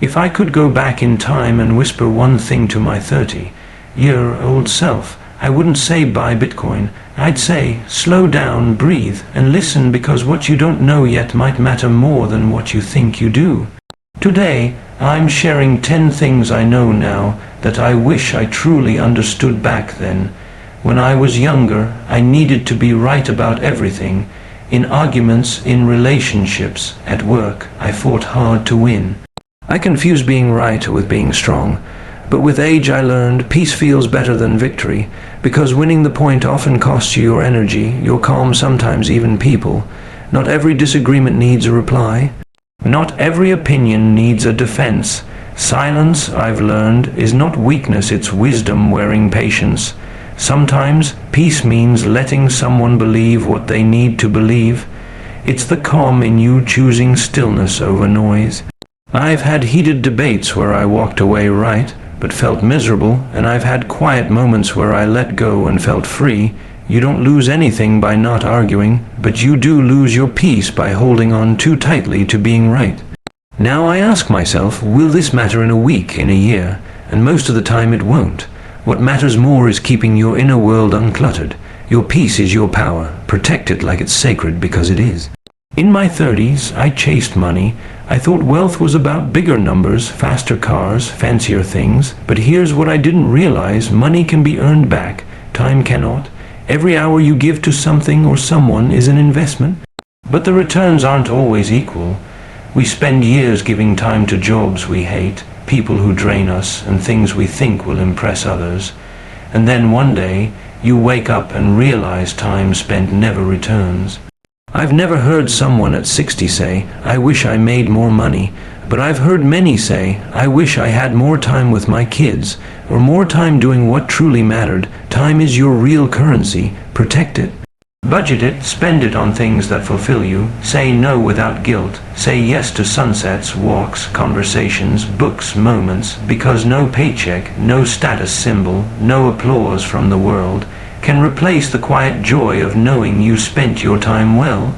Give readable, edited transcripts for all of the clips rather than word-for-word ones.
If I could go back in time and whisper one thing to my 30-year-old self, I wouldn't say buy Bitcoin. I'd say slow down, breathe, and listen, because what you don't know yet might matter more than what you think you do. Today, I'm sharing 10 things I know now that I wish I truly understood back then. When I was younger, I needed to be right about everything. In arguments, in relationships, at work, I fought hard to win. I confused being right with being strong. But with age I learned peace feels better than victory, because winning the point often costs you your energy, your calm, sometimes even people. Not every disagreement needs a reply. Not every opinion needs a defense. Silence, I've learned, is not weakness, it's wisdom wearing patience. Sometimes peace means letting someone believe what they need to believe. It's the calm in you choosing stillness over noise. I've had heated debates where I walked away right, but felt miserable, and I've had quiet moments where I let go and felt free. You don't lose anything by not arguing, but you do lose your peace by holding on too tightly to being right. Now I ask myself, will this matter in a week, in a year? And most of the time it won't. What matters more is keeping your inner world uncluttered. Your peace is your power. Protect it like it's sacred, because it is. In my 30s, I chased money. I thought wealth was about bigger numbers, faster cars, fancier things. But here's what I didn't realize: money can be earned back. Time cannot. Every hour you give to something or someone is an investment. But the returns aren't always equal. We spend years giving time to jobs we hate, people who drain us, and things we think will impress others. And then one day, you wake up and realize time spent never returns. I've never heard someone at 60 say, I wish I made more money, but I've heard many say, I wish I had more time with my kids, or more time doing what truly mattered. Time is your real currency. Protect it. Budget it, spend it on things that fulfill you. Say no without guilt. Say yes to sunsets, walks, conversations, books, moments, because no paycheck, no status symbol, no applause from the world can replace the quiet joy of knowing you spent your time well.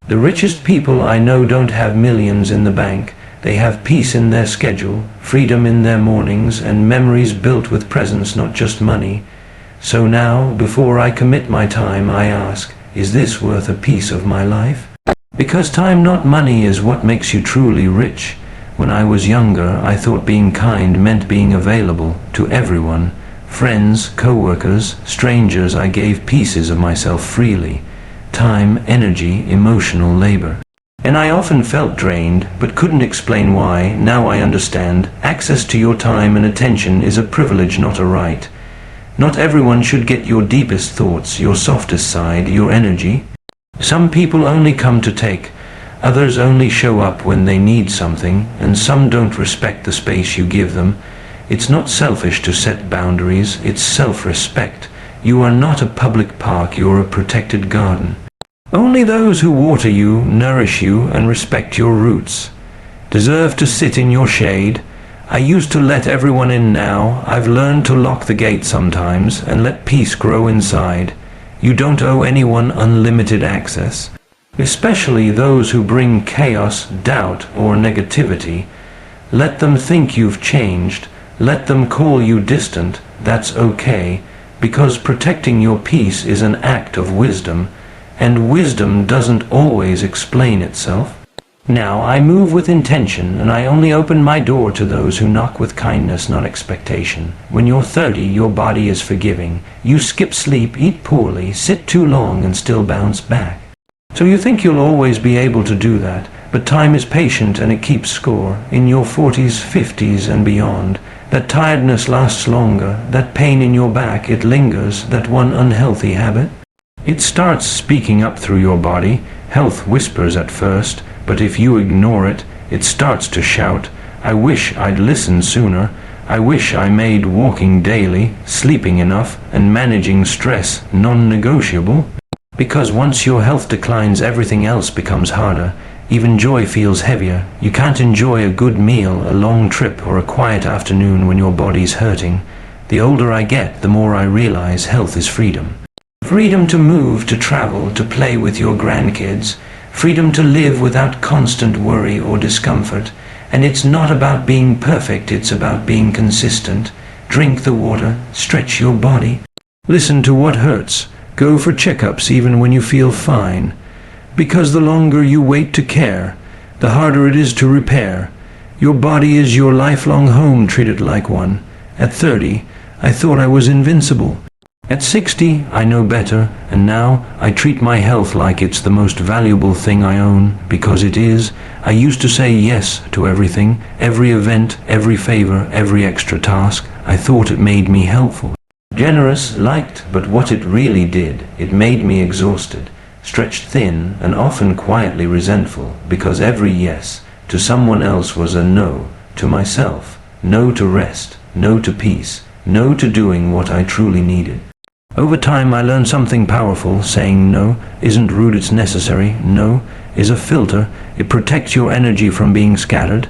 The richest people I know don't have millions in the bank. They have peace in their schedule, freedom in their mornings, and memories built with presence, not just money. So now, before I commit my time, I ask, is this worth a piece of my life? Because time, not money, is what makes you truly rich. When I was younger, I thought being kind meant being available to everyone. Friends, co-workers, strangers, I gave pieces of myself freely. Time, energy, emotional labor. And I often felt drained, but couldn't explain why. Now I understand. Access to your time and attention is a privilege, not a right. Not everyone should get your deepest thoughts, your softest side, your energy. Some people only come to take. Others only show up when they need something, and some don't respect the space you give them. It's not selfish to set boundaries, it's self-respect. You are not a public park, you're a protected garden. Only those who water you, nourish you, and respect your roots deserve to sit in your shade. I used to let everyone in. Now I've learned to lock the gate sometimes and let peace grow inside. You don't owe anyone unlimited access, especially those who bring chaos, doubt, or negativity. Let them think you've changed. Let them call you distant. That's okay, because protecting your peace is an act of wisdom, and wisdom doesn't always explain itself. Now I move with intention, and I only open my door to those who knock with kindness, not expectation. When you're 30, your body is forgiving. You skip sleep, eat poorly, sit too long, and still bounce back. So you think you'll always be able to do that, but time is patient and it keeps score. In your 40s, 50s, and beyond, that tiredness lasts longer. That pain in your back, it lingers. That one unhealthy habit, it starts speaking up through your body. Health whispers at first, but if you ignore it, it starts to shout, I wish I'd listened sooner. I wish I made walking daily, sleeping enough, and managing stress non-negotiable. Because once your health declines, everything else becomes harder. Even joy feels heavier. You can't enjoy a good meal, a long trip, or a quiet afternoon when your body's hurting. The older I get, the more I realize health is freedom. Freedom to move, to travel, to play with your grandkids. Freedom to live without constant worry or discomfort. And it's not about being perfect, it's about being consistent. Drink the water, stretch your body. Listen to what hurts. Go for checkups even when you feel fine. Because the longer you wait to care, the harder it is to repair. Your body is your lifelong home, treat it like one. At 30, I thought I was invincible. At 60, I know better, and now I treat my health like it's the most valuable thing I own, because it is. I used to say yes to everything, every event, every favor, every extra task. I thought it made me helpful. Generous, liked, but what it really did, it made me exhausted, stretched thin, and often quietly resentful, because every yes to someone else was a no to myself, no to rest, no to peace, no to doing what I truly needed. Over time I learned something powerful. Saying no isn't rude, it's necessary. No is a filter. It protects your energy from being scattered.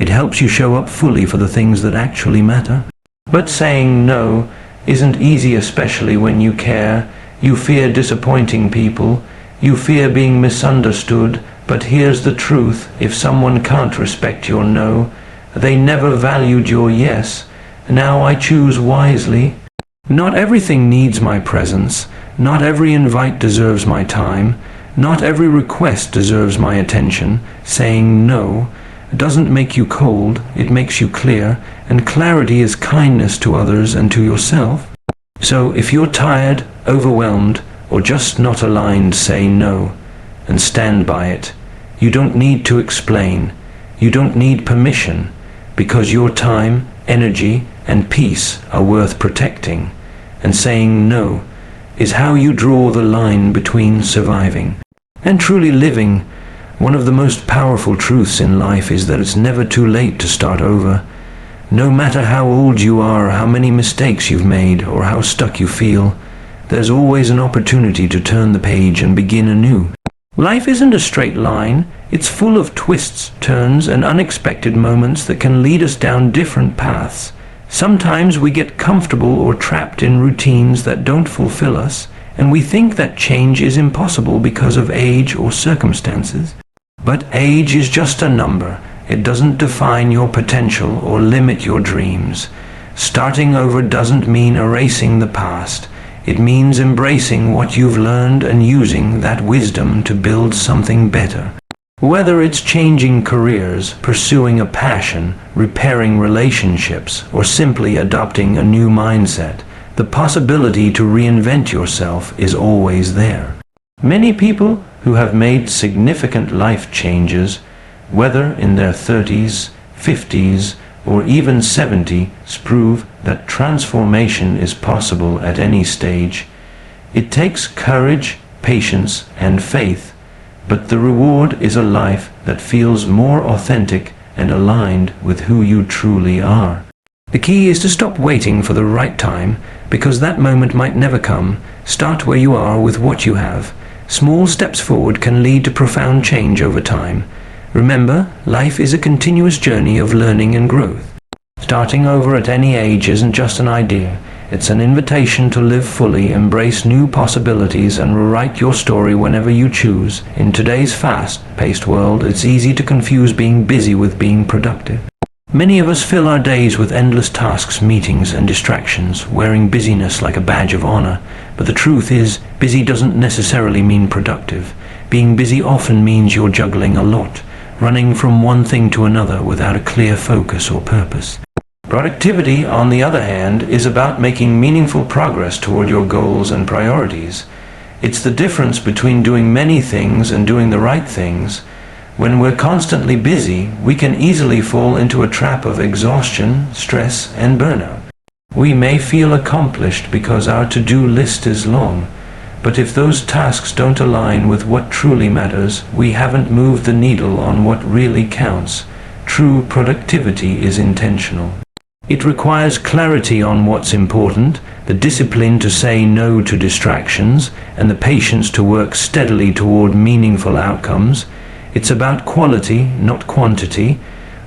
It helps you show up fully for the things that actually matter. But saying no isn't easy, especially when you care. You fear disappointing people. You fear being misunderstood. But here's the truth. If someone can't respect your no, they never valued your yes. Now I choose wisely. Not everything needs my presence. Not every invite deserves my time. Not every request deserves my attention. Saying no doesn't make you cold, it makes you clear, and clarity is kindness to others and to yourself. So if you're tired, overwhelmed, or just not aligned, say no, and stand by it. You don't need to explain. You don't need permission, because your time, energy, and peace are worth protecting. And saying no is how you draw the line between surviving and truly living. One of the most powerful truths in life is that it's never too late to start over. No matter how old you are, how many mistakes you've made, or how stuck you feel, there's always an opportunity to turn the page and begin anew. Life isn't a straight line. It's full of twists, turns, and unexpected moments that can lead us down different paths. Sometimes we get comfortable or trapped in routines that don't fulfill us, and we think that change is impossible because of age or circumstances. But age is just a number. It doesn't define your potential or limit your dreams. Starting over doesn't mean erasing the past. It means embracing what you've learned and using that wisdom to build something better. Whether it's changing careers, pursuing a passion, repairing relationships, or simply adopting a new mindset, the possibility to reinvent yourself is always there. Many people who have made significant life changes, whether in their 30s, 50s, or even 70s, prove that transformation is possible at any stage. It takes courage, patience, and faith. But the reward is a life that feels more authentic and aligned with who you truly are. The key is to stop waiting for the right time, because that moment might never come. Start where you are with what you have. Small steps forward can lead to profound change over time. Remember, life is a continuous journey of learning and growth. Starting over at any age isn't just an idea. It's an invitation to live fully, embrace new possibilities, and rewrite your story whenever you choose. In today's fast-paced world, it's easy to confuse being busy with being productive. Many of us fill our days with endless tasks, meetings, and distractions, wearing busyness like a badge of honor. But the truth is, busy doesn't necessarily mean productive. Being busy often means you're juggling a lot, running from one thing to another without a clear focus or purpose. Productivity, on the other hand, is about making meaningful progress toward your goals and priorities. It's the difference between doing many things and doing the right things. When we're constantly busy, we can easily fall into a trap of exhaustion, stress, and burnout. We may feel accomplished because our to-do list is long, but if those tasks don't align with what truly matters, we haven't moved the needle on what really counts. True productivity is intentional. It requires clarity on what's important, the discipline to say no to distractions, and the patience to work steadily toward meaningful outcomes. It's about quality, not quantity.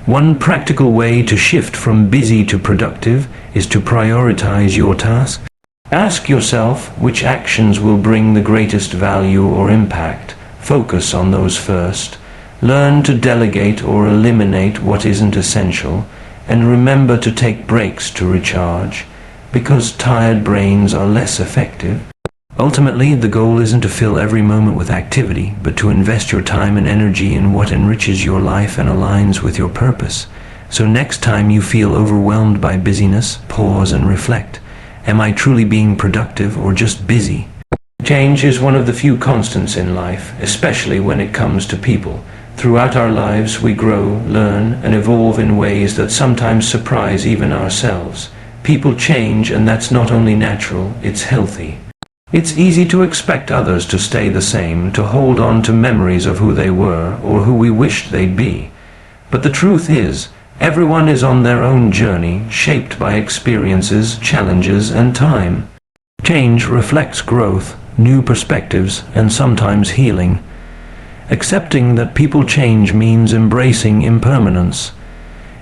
One practical way to shift from busy to productive is to prioritize your tasks. Ask yourself which actions will bring the greatest value or impact. Focus on those first. Learn to delegate or eliminate what isn't essential, and remember to take breaks to recharge, because tired brains are less effective. Ultimately, the goal isn't to fill every moment with activity, but to invest your time and energy in what enriches your life and aligns with your purpose. So next time you feel overwhelmed by busyness, pause and reflect. Am I truly being productive or just busy? Change is one of the few constants in life, especially when it comes to people. Throughout our lives, we grow, learn, and evolve in ways that sometimes surprise even ourselves. People change, and that's not only natural, it's healthy. It's easy to expect others to stay the same, to hold on to memories of who they were or who we wished they'd be. But the truth is, everyone is on their own journey, shaped by experiences, challenges, and time. Change reflects growth, new perspectives, and sometimes healing. Accepting that people change means embracing impermanence.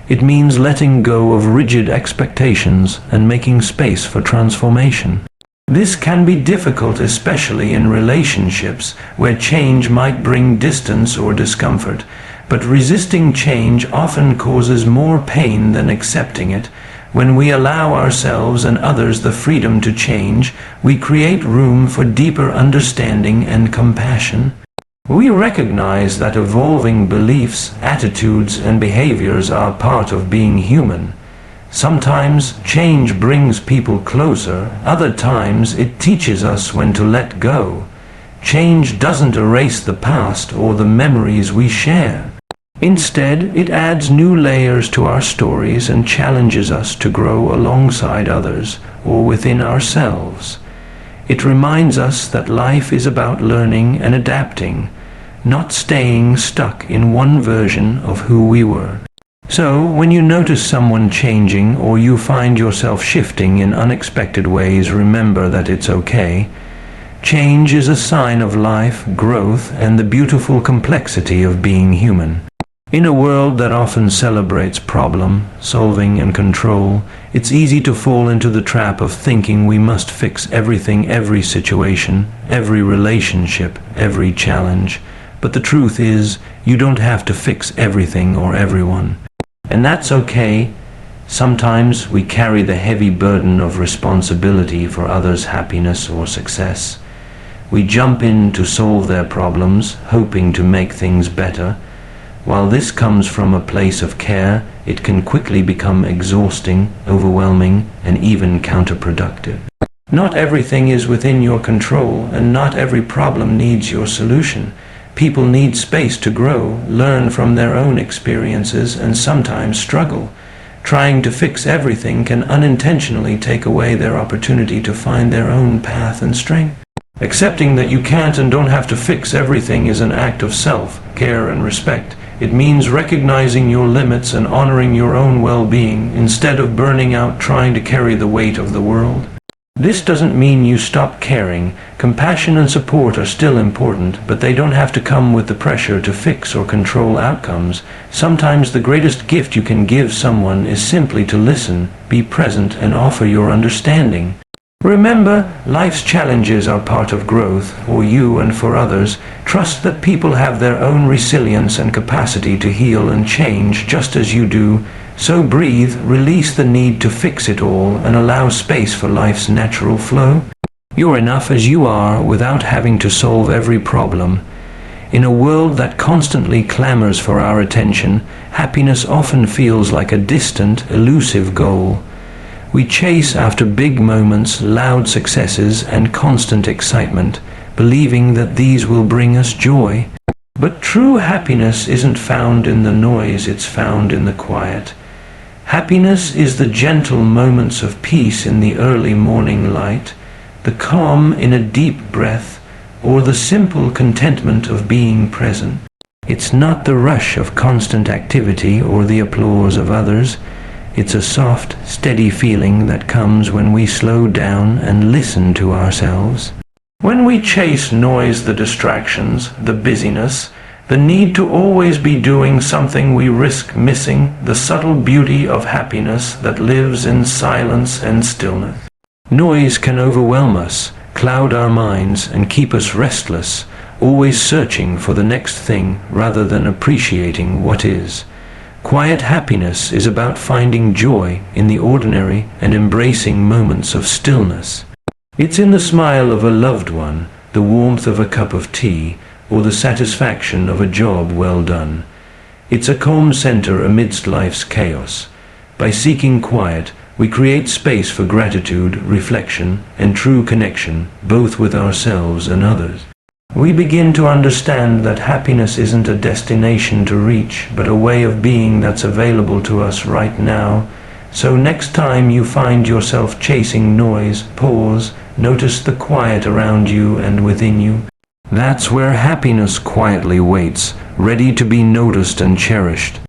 It means letting go of rigid expectations and making space for transformation. This can be difficult, especially in relationships where change might bring distance or discomfort, but resisting change often causes more pain than accepting it. When we allow ourselves and others the freedom to change, we create room for deeper understanding and compassion. We recognize that evolving beliefs, attitudes, and behaviors are part of being human. Sometimes change brings people closer, other times it teaches us when to let go. Change doesn't erase the past or the memories we share. Instead, it adds new layers to our stories and challenges us to grow alongside others or within ourselves. It reminds us that life is about learning and adapting, not staying stuck in one version of who we were. So, when you notice someone changing or you find yourself shifting in unexpected ways, remember that it's okay. Change is a sign of life, growth, and the beautiful complexity of being human. In a world that often celebrates problem, solving, and control, it's easy to fall into the trap of thinking we must fix everything, every situation, every relationship, every challenge. But the truth is, you don't have to fix everything or everyone. And that's okay. Sometimes we carry the heavy burden of responsibility for others' happiness or success. We jump in to solve their problems, hoping to make things better. While this comes from a place of care, it can quickly become exhausting, overwhelming, and even counterproductive. Not everything is within your control, and not every problem needs your solution. People need space to grow, learn from their own experiences, and sometimes struggle. Trying to fix everything can unintentionally take away their opportunity to find their own path and strength. Accepting that you can't and don't have to fix everything is an act of self-care and respect. It means recognizing your limits and honoring your own well-being instead of burning out trying to carry the weight of the world. This doesn't mean you stop caring. Compassion and support are still important, but they don't have to come with the pressure to fix or control outcomes. Sometimes the greatest gift you can give someone is simply to listen, be present, and offer your understanding. Remember, life's challenges are part of growth, for you and for others. Trust that people have their own resilience and capacity to heal and change just as you do. So breathe, release the need to fix it all, and allow space for life's natural flow. You're enough as you are without having to solve every problem. In a world that constantly clamors for our attention, happiness often feels like a distant, elusive goal. We chase after big moments, loud successes, and constant excitement, believing that these will bring us joy. But true happiness isn't found in the noise, it's found in the quiet. Happiness is the gentle moments of peace in the early morning light, the calm in a deep breath, or the simple contentment of being present. It's not the rush of constant activity or the applause of others. It's a soft, steady feeling that comes when we slow down and listen to ourselves. When we chase noise, the distractions, the busyness, the need to always be doing something, we risk missing the subtle beauty of happiness that lives in silence and stillness. Noise can overwhelm us, cloud our minds, and keep us restless, always searching for the next thing rather than appreciating what is. Quiet happiness is about finding joy in the ordinary and embracing moments of stillness. It's in the smile of a loved one, the warmth of a cup of tea, or the satisfaction of a job well done. It's a calm center amidst life's chaos. By seeking quiet, we create space for gratitude, reflection, and true connection, both with ourselves and others. We begin to understand that happiness isn't a destination to reach, but a way of being that's available to us right now. So next time you find yourself chasing noise, pause, notice the quiet around you and within you. That's where happiness quietly waits, ready to be noticed and cherished.